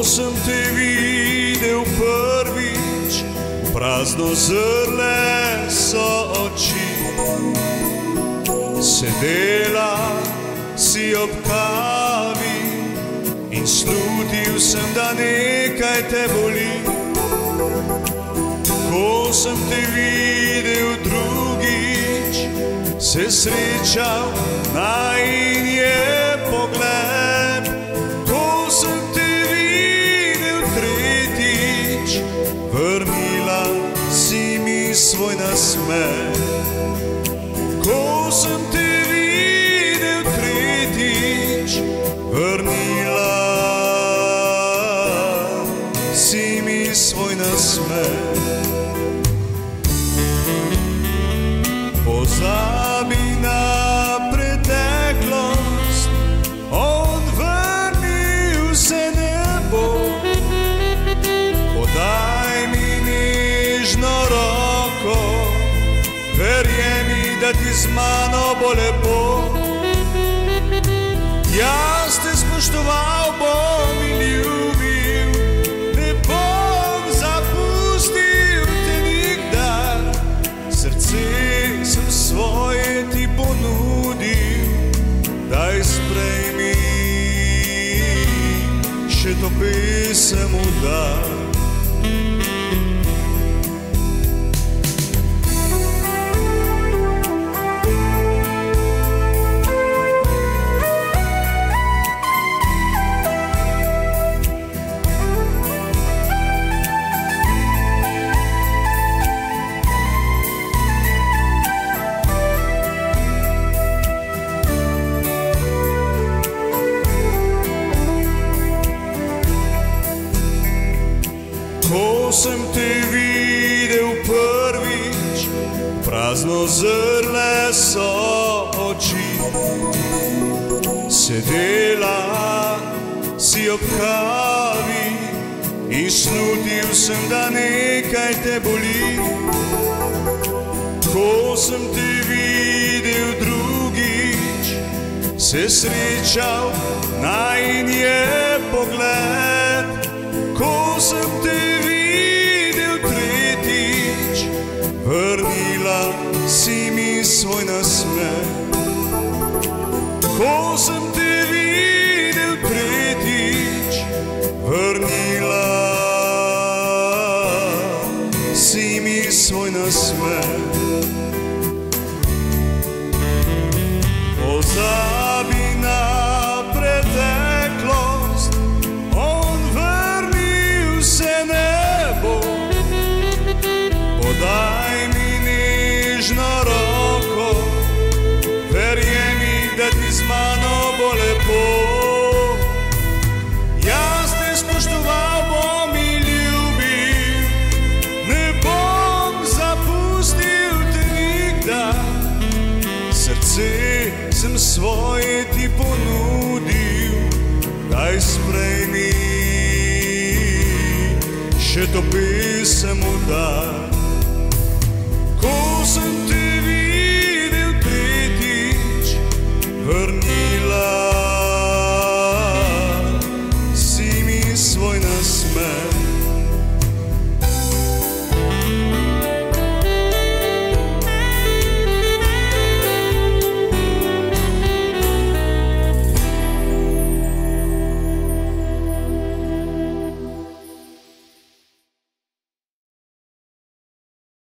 sem te videl prvič, prazno zrle so oči. Sedela si ob kavi in slutil sem, da nekaj te boli. Ko sem te videl drugič, se srečal najin je pogled. Ko sem te videl tretjič, vrnila si mi svoj nasmeh. Ko sem te videl tretjič, vrnila si mi svoj nasmeh. Pozabi na preteklost, odvrnil se ne bo. Podaj mi nežno roko, verjemi, da ti z mano bo lepo. Jaz te spoštoval bom in ljubil, ne bom zapustil te nikdar. Srce sem svoje ti ponudil, daj sprejmi še to pesem udar. Ko sem te videl prvič, prazno zrle so oči. Sedela si ob kavi in slutil sem, da nekaj te boli. Ko sem te videl drugič, se srečal najin je pogled. Ko sem te videl tretjič, vrnila si mi svoj nasmeh. Ko sem te videl tretjič, vrnila si mi svoj nasmeh. Pozabi na preteklost, podaj mi nežno roko, verjemi, da ti z mano bo lepo. Jaz te spoštoval bom in ljubil, ne bom zapustil te nikdar. Srce sem svoje ti ponudil, daj sprejmi še to pesem udar. Ko sem